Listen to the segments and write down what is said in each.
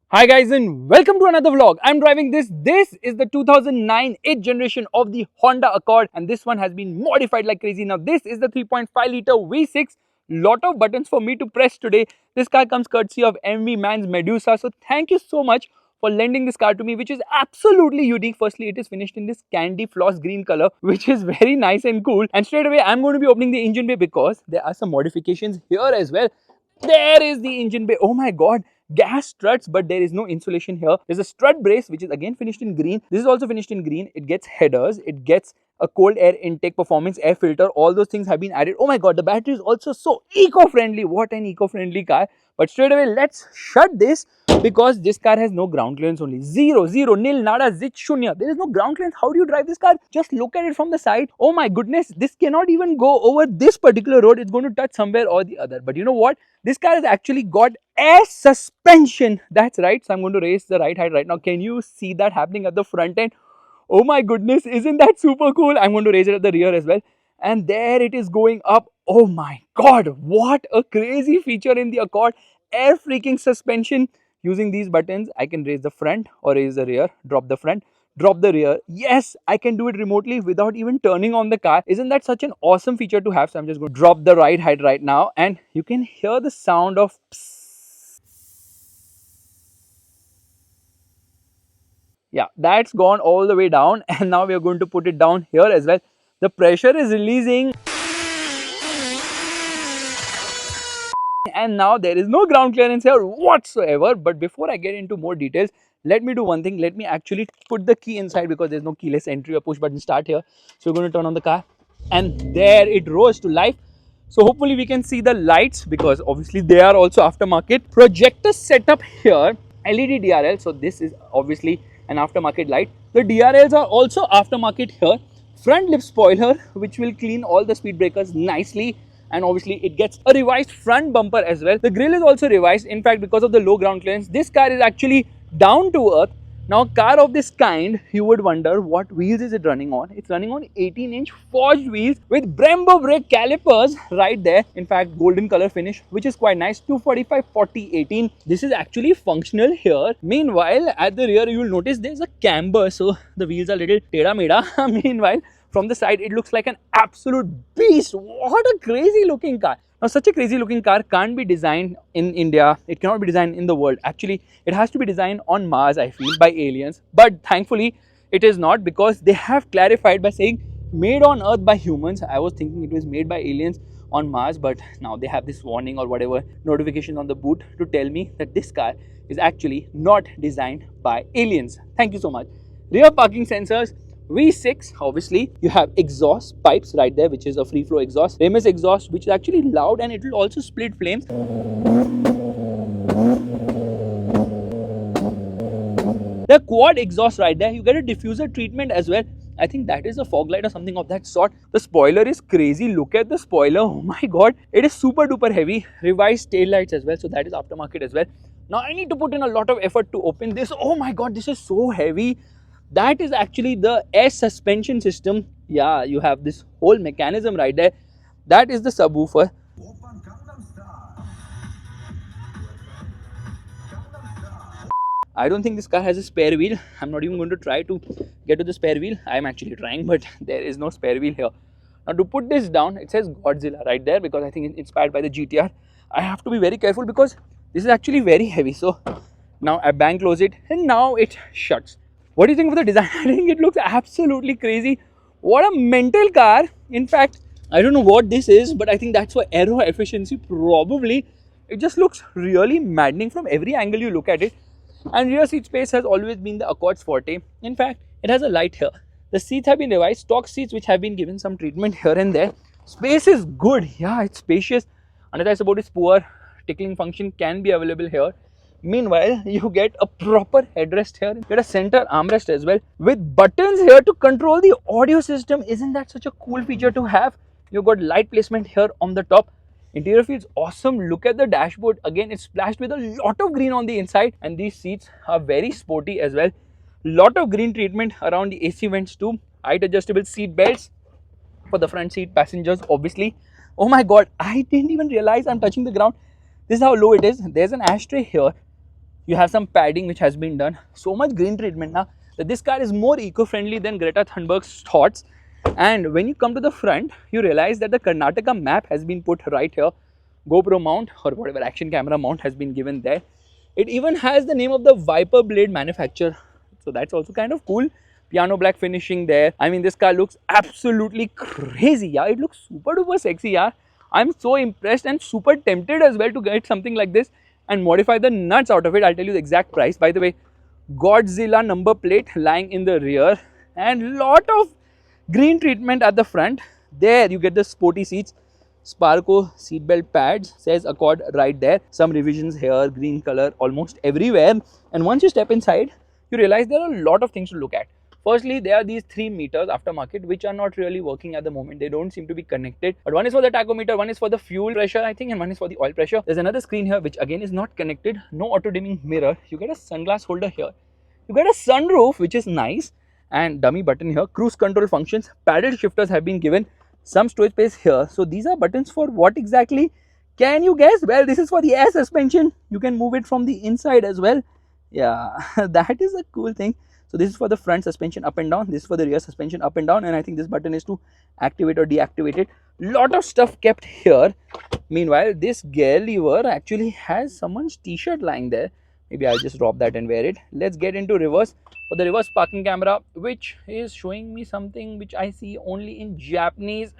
Hi guys and welcome to another vlog. I'm driving this. This is the 2009 8th generation of the Honda Accord and this one has been modified like crazy. Now this is the 3.5 litre V6. Lot of buttons for me to press today. This car comes courtesy of MV Man's Medusa. So thank you so much for lending this car to me, which is absolutely unique. Firstly, it is finished in this candy floss green color, which is very nice and cool. And straight away, I'm going to be opening the engine bay because there are some modifications here as well. There is the engine bay. Oh my god, gas struts, but there is no insulation here. There's a strut brace which is again finished in green. This is also finished in green. It gets headers, it gets a cold air intake, performance air filter, all those things have been added. Oh my god, the battery is also so eco-friendly. What an eco-friendly car. But straight away, let's shut this because this car has no ground clearance. Only zero, nil, nada, zit, shunya. There is no ground clearance. How do you drive this car? Just look at it from the side. Oh my goodness, this cannot even go over this particular road. It's going to touch somewhere or the other. But you know what? This car has actually got air suspension. That's right. So I'm going to raise the right height right now. Can you see that happening at the front end? Oh my goodness, isn't that super cool? I'm going to raise it at the rear as well. And there it is going up. Oh my god, what a crazy feature in the Accord. Air freaking suspension. Using these buttons, I can raise the front or raise the rear, drop the front, drop the rear. Yes, I can do it remotely without even turning on the car. Isn't that such an awesome feature to have? So I'm just going to drop the ride height right now and you can hear the sound of psst. Yeah, that's gone all the way down and now we are going to put it down here as well. The pressure is releasing and now there is no ground clearance here whatsoever. But before I get into more details, let me do one thing. Let me actually put the key inside because there's no keyless entry or push button start here. So we're going to turn on the car and there it rose to life. So hopefully we can see the lights because obviously they are also aftermarket. Projector setup here, LED DRL. So this is obviously an aftermarket light. The DRLs are also aftermarket here. Front lip spoiler which will clean all the speed breakers nicely. And obviously it gets a revised front bumper as well. The grille is also revised. In fact, because of the low ground clearance, this car is actually down to earth. Now, car of this kind, you would wonder what wheels is it running on. It's running on 18-inch forged wheels with Brembo brake calipers right there. In fact, golden color finish, which is quite nice. 245 40 18. This is actually functional here. Meanwhile, at the rear, you will notice there's a camber, so the wheels are a little teda meda. Meanwhile, from the side, it looks like an absolute beast. What a crazy looking car. Now, such a crazy looking car can't be designed in India. It cannot be designed in the world. Actually, it has to be designed on Mars, I feel, by aliens. But thankfully, it is not because they have clarified by saying made on Earth by humans. I was thinking it was made by aliens on Mars, but now they have this warning or whatever notification on the boot to tell me that this car is actually not designed by aliens. Thank you so much. Rear parking sensors. V6, obviously, you have exhaust pipes right there, which is a free flow exhaust. Ramus exhaust, which is actually loud and it will also split flames. The quad exhaust right there, you get a diffuser treatment as well. I think that is a fog light or something of that sort. The spoiler is crazy. Look at the spoiler. Oh my god, it is super duper heavy. Revised tail lights as well, so that is aftermarket as well. Now I need to put in a lot of effort to open this. Oh my god, this is so heavy. That is actually the air suspension system. Yeah, you have this whole mechanism right there. That is the subwoofer. I don't think this car has a spare wheel. I'm not even going to try to get to the spare wheel. I'm actually trying, but there is no spare wheel here. Now to put this down, it says Godzilla right there because I think it's inspired by the GTR. I have to be very careful because this is actually very heavy. So now I bang close it and now it shuts. What do you think of the design? I think it looks absolutely crazy. What a mental car. In fact, I don't know what this is, but I think that's for aero efficiency probably. It just looks really maddening from every angle you look at it. And rear seat space has always been the Accord's forte. In fact, it has a light here. The seats have been revised, stock seats which have been given some treatment here and there. Space is good. Yeah, it's spacious. Another support is poor. Tickling function can be available here. Meanwhile, you get a proper headrest here. You get a center armrest as well with buttons here to control the audio system. Isn't that such a cool feature to have? You got light placement here on the top. Interior feels awesome. Look at the dashboard. Again, it's splashed with a lot of green on the inside, and these seats are very sporty as well. Lot of green treatment around the AC vents too. Height adjustable seat belts for the front seat passengers, obviously. Oh my god, I didn't even realize I'm touching the ground. This is how low it is. There's an ashtray here. You have some padding which has been done. So much green treatment now that this car is more eco-friendly than Greta Thunberg's thoughts. And when you come to the front, you realize that the Karnataka map has been put right here. GoPro mount or whatever action camera mount has been given there. It even has the name of the Viper blade manufacturer. So that's also kind of cool. Piano black finishing there. I mean, this car looks absolutely crazy. Yeah, it looks super duper sexy. Yeah, I'm so impressed and super tempted as well to get something like this and modify the nuts out of it. I'll tell you the exact price. By the way, Godzilla number plate lying in the rear and lot of green treatment at the front. There you get the sporty seats, Sparco seatbelt pads, says Accord right there. Some revisions here, green color almost everywhere. And once you step inside, you realize there are a lot of things to look at. Firstly, there are these 3 meters aftermarket which are not really working at the moment. They don't seem to be connected. But one is for the tachometer, one is for the fuel pressure, I think, and one is for the oil pressure. There's another screen here which again is not connected. No auto dimming mirror. You get a sunglass holder here. You get a sunroof, which is nice, and dummy button here. Cruise control functions. Paddle shifters have been given. Some storage space here. So these are buttons for what exactly? Can you guess? Well, this is for the air suspension. You can move it from the inside as well. Yeah, that is a cool thing. So this is for the front suspension up and down. This is for the rear suspension up and down. And I think this button is to activate or deactivate it. Lot of stuff kept here. Meanwhile, this gear lever actually has someone's t-shirt lying there. Maybe I'll just drop that and wear it. Let's get into reverse. For the reverse parking camera, which is showing me something which I see only in Japanese.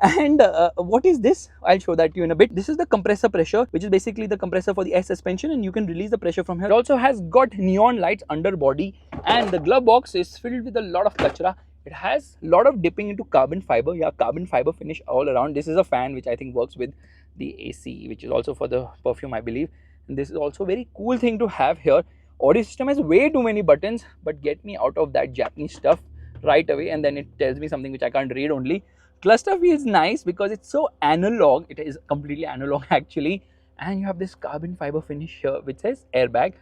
And what is this? I'll show that to you in a bit. This is the compressor pressure, which is basically the compressor for the air suspension, and you can release the pressure from here. It also has got neon lights under body, and the glove box is filled with a lot of kachra. It has a lot of dipping into carbon fiber. Yeah, carbon fiber finish all around. This is a fan which I think works with the AC, which is also for the perfume, I believe. And this is also a very cool thing to have here. Audio system has way too many buttons, but get me out of that Japanese stuff right away, and then it tells me something which I can't read only. Cluster feels nice because it's so analog. It is completely analog actually, and you have this carbon fiber finish here which says airbag.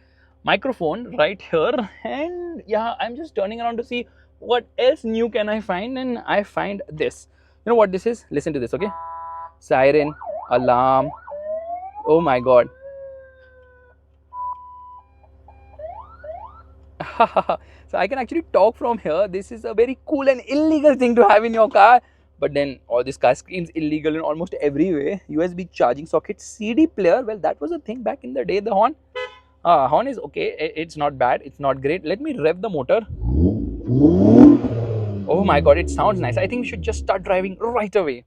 Microphone right here, and yeah, I'm just turning around to see what else new can I find, and I find this. You know what this is? Listen to this, okay? Siren, alarm. Oh my god. So I can actually talk from here. This is a very cool and illegal thing to have in your car. But then all this car screams illegal in almost every way. USB charging socket, CD player. Well, that was a thing back in the day. The horn. Horn is okay. It's not bad. It's not great. Let me rev the motor. Oh my god, it sounds nice. I think we should just start driving right away.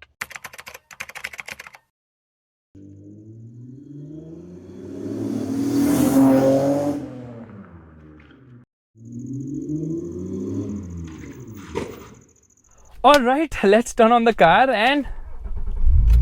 Alright, let's turn on the car, and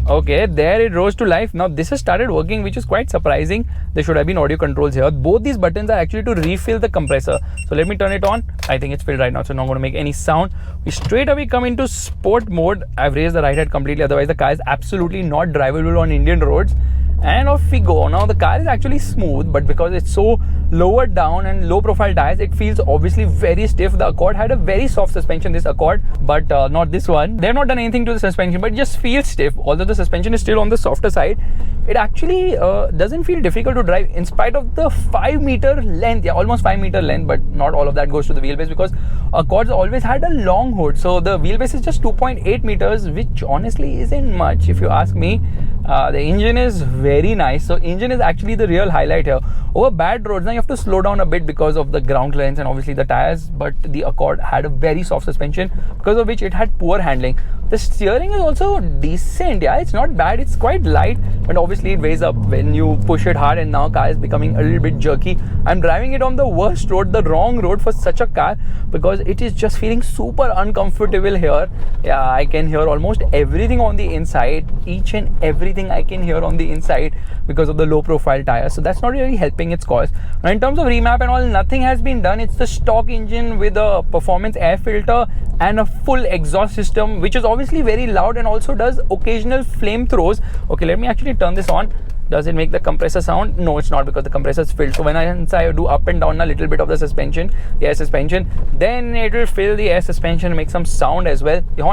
okay, there it rose to life. Now this has started working, which is quite surprising. There should have been audio controls here. Both these buttons are actually to refill the compressor. So let me turn it on. I think it's filled right now, so not going to make any sound. We straight away come into sport mode. I've raised the right head completely, otherwise the car is absolutely not drivable on Indian roads. And off we go. Now the car is actually smooth, but because it's so lowered down and low profile tires, it feels obviously very stiff. The Accord had a very soft suspension, this Accord, but not this one. They've not done anything to the suspension, but it just feels stiff. Although the suspension is still on the softer side, it actually doesn't feel difficult to drive in spite of the 5 meter length. Yeah, almost 5 meter length, but not all of that goes to the wheelbase because Accords always had a long hood. So the wheelbase is just 2.8 meters, which honestly isn't much if you ask me. The engine is very nice. So engine is actually the real highlight here. Over bad roads, now you have to slow down a bit because of the ground clearance and obviously the tires, but the Accord had a very soft suspension, because of which it had poor handling. The steering is also decent. Yeah, it's not bad. It's quite light, but obviously it weighs up when you push it hard, and now car is becoming a little bit jerky. I'm driving it on the worst road, the wrong road for such a car, because it is just feeling super uncomfortable here. Yeah, I can hear almost everything on the inside. Each and everything everything I can hear on the inside because of the low profile tires. So that's not really helping its cause. Now in terms of remap and all, nothing has been done. It's the stock engine with a performance air filter and a full exhaust system, which is obviously very loud and also does occasional flame throws. Okay, let me actually turn this on. Does it make the compressor sound? No, it's not, because the compressor is filled. So when I do up and down a little bit of the suspension, the air suspension, then it will fill the air suspension and make some sound as well. The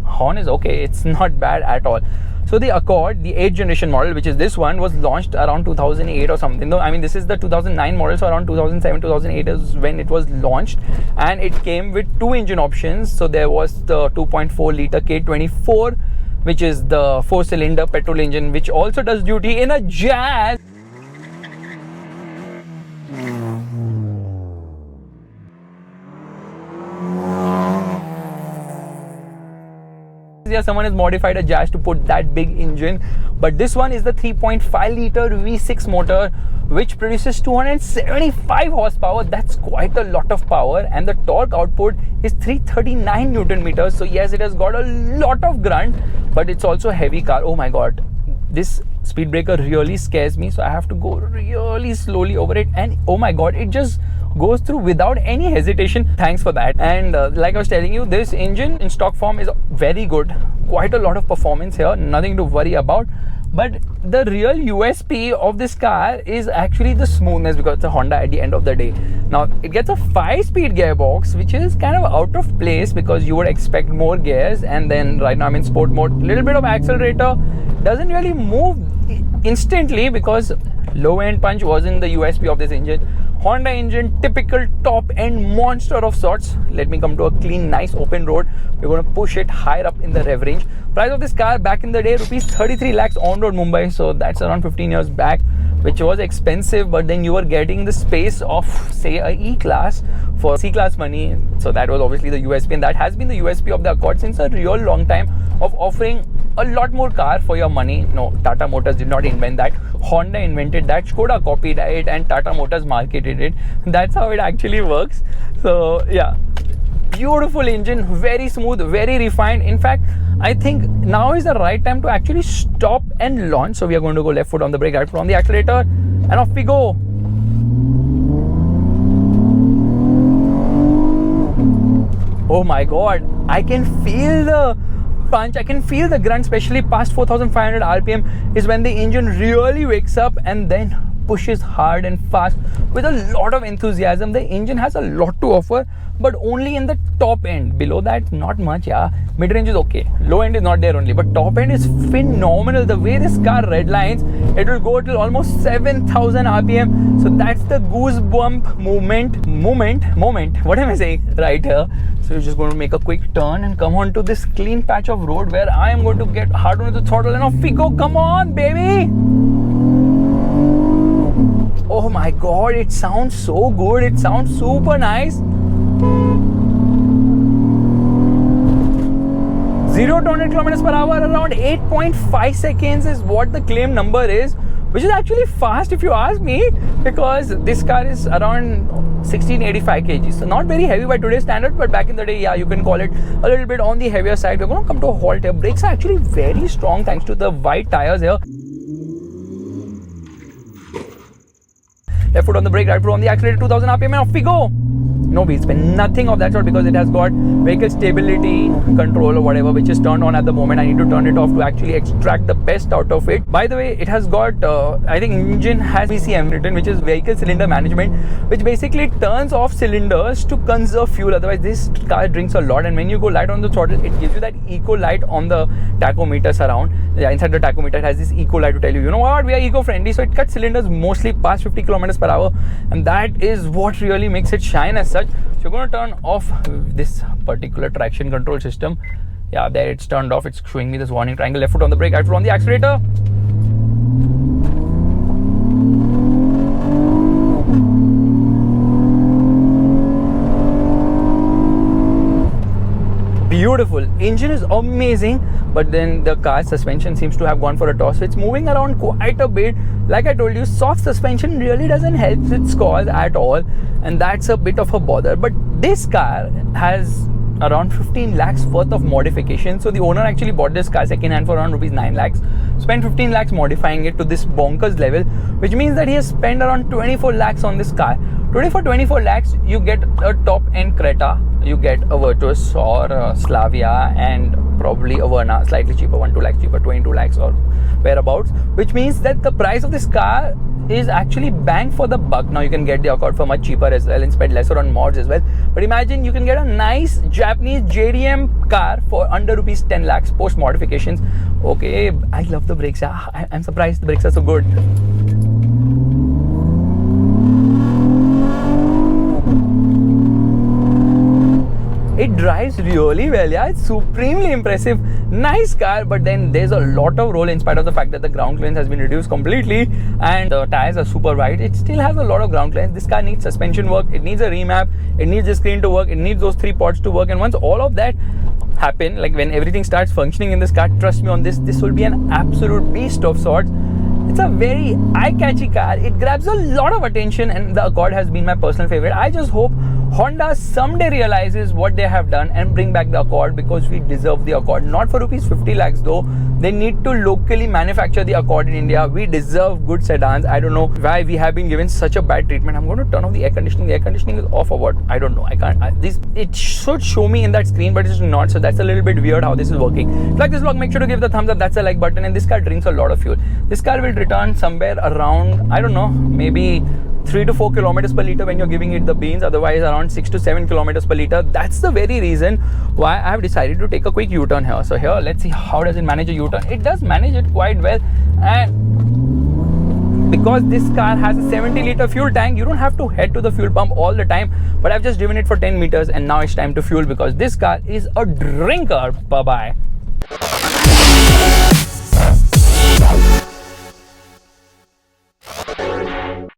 horn is okay. It's not bad at all. So the Accord, the 8th generation model, which is this one, was launched around 2008 or something. No, I mean, this is the 2009 model, so around 2007, 2008 is when it was launched. And it came with 2 engine options. So there was the 2.4 liter K24, which is the 4-cylinder petrol engine, which also does duty in a Jazz. Yeah, someone has modified a Jazz to put that big engine, but this one is the 3.5 liter V6 motor, which produces 275 horsepower. That's quite a lot of power, and the torque output is 339 Newton meters. So yes, it has got a lot of grunt, but it's also a heavy car. Oh my god, this speed breaker really scares me, so I have to go really slowly over it, and oh my god, it just goes through without any hesitation. Thanks for that. And like I was telling you, this engine in stock form is very good. Quite a lot of performance here, nothing to worry about. But the real USP of this car is actually the smoothness, because it's a Honda at the end of the day. Now it gets a 5-speed gearbox, which is kind of out of place because you would expect more gears. And then right now I'm in sport mode. Little bit of accelerator, doesn't really move instantly because low end punch wasn't the USP of this engine. Honda engine, typical top end monster of sorts. Let me come to a clean, nice open road. We're going to push it higher up in the rev range. Price of this car back in the day, rupees 33 lakhs on road Mumbai. So that's around 15 years back, which was expensive, but then you were getting the space of, say, a E-Class for C-Class money. So that was obviously the USP, and that has been the USP of the Accord since a real long time, of offering a lot more car for your money. No, Tata Motors did not invent that. Honda invented that, Skoda copied it, and Tata Motors marketed it. That's how it actually works. So yeah, beautiful engine, very smooth, very refined. In fact, I think now is the right time to actually stop and launch. So we are going to go left foot on the brake, right foot on the accelerator, and off we go. Oh my god, I can feel the punch, I can feel the grunt, especially past 4500 RPM is when the engine really wakes up and then pushes hard and fast with a lot of enthusiasm. The engine has a lot to offer, but only in the top end. Below that, not much. Yeah, mid range is okay, low end is not there only, but top end is phenomenal. The way this car redlines, it will go till almost 7000 RPM. So that's the goosebump moment. What am I saying right here? So you're just going to make a quick turn and come on to this clean patch of road where I am going to get hard on the throttle, and off we go. Come on, baby. Oh my god, it sounds so good. It sounds super nice. 0 to 100 kilometers per hour around 8.5 seconds is what the claim number is, which is actually fast if you ask me, because this car is around 1685 kg. So not very heavy by today's standard, but back in the day, yeah, you can call it a little bit on the heavier side. We're going to come to a halt here. Brakes are actually very strong thanks to the wide tires here. Left foot on the brake, right foot on the accelerator, 2000 RPM, and off we go. No wheel spin, nothing of that sort, because it has got vehicle stability control or whatever, which is turned on at the moment. I need to turn it off to actually extract the best out of it. By the way, it has got, I think engine has VCM written, which is vehicle cylinder management, which basically turns off cylinders to conserve fuel. Otherwise, this car drinks a lot, and when you go light on the throttle, it gives you that eco light on the tachometer surround. Yeah, inside the tachometer, it has this eco light to tell you, you know what, we are eco-friendly. So it cuts cylinders mostly past 50 kilometers per hour, and that is what really makes it shine as such. So you're going to turn off this particular traction control system. Yeah, there it's turned off. It's showing me this warning triangle. Left foot on the brake, right foot on the accelerator. Beautiful. Engine is amazing, but then the car's suspension seems to have gone for a toss. So it's moving around quite a bit. Like I told you, soft suspension really doesn't help its cause at all, and that's a bit of a bother. But this car has around 15 lakhs worth of modification. So the owner actually bought this car second hand for around rupees 9 lakhs. spent 15 lakhs modifying it to this bonkers level, which means that he has spent around 24 lakhs on this car. Today for 24 lakhs, you get a top-end Creta, you get a Virtus or a Slavia, and probably a Verna, slightly cheaper, 1-2 lakhs cheaper, 22 lakhs or whereabouts, which means that the price of this car is actually bang for the buck. Now you can get the Accord for much cheaper as well and spend lesser on mods as well. But imagine you can get a nice Japanese JDM car for under rupees 10 lakhs post modifications. Okay, I love the brakes. I'm surprised the brakes are so good. It drives really well, yeah, it's supremely impressive. Nice car, but then there's a lot of roll in spite of the fact that the ground clearance has been reduced completely and the tires are super wide. It still has a lot of ground clearance. This car needs suspension work, it needs a remap, it needs the screen to work, it needs those 3 pods to work, and once all of that happen, like when everything starts functioning in this car, trust me on this will be an absolute beast of sorts. It's a very eye-catchy car. It grabs a lot of attention and the Accord has been my personal favorite. I just hope Honda someday realizes what they have done and bring back the Accord, because we deserve the Accord. Not for rupees 50 lakhs though. They need to locally manufacture the Accord in India. We deserve good sedans. I don't know why we have been given such a bad treatment. I'm going to turn off the air conditioning. The air conditioning is off or what? I don't know. I can't. It should show me in that screen, but it's not. So that's a little bit weird how this is working. If you like this vlog, make sure to give the thumbs up. That's the like button. And this car drinks a lot of fuel. This car will return somewhere around, I don't know, maybe 3 to 4 kilometers per liter when you're giving it the beans, otherwise around 6 to 7 kilometers per liter. That's the very reason why I have decided to take a quick U-turn here. So here, let's see how does it manage a U-turn. It does manage it quite well, and because this car has a 70 liter fuel tank, you don't have to head to the fuel pump all the time. But I've just driven it for 10 meters and now it's time to fuel because this car is a drinker. Bye-bye.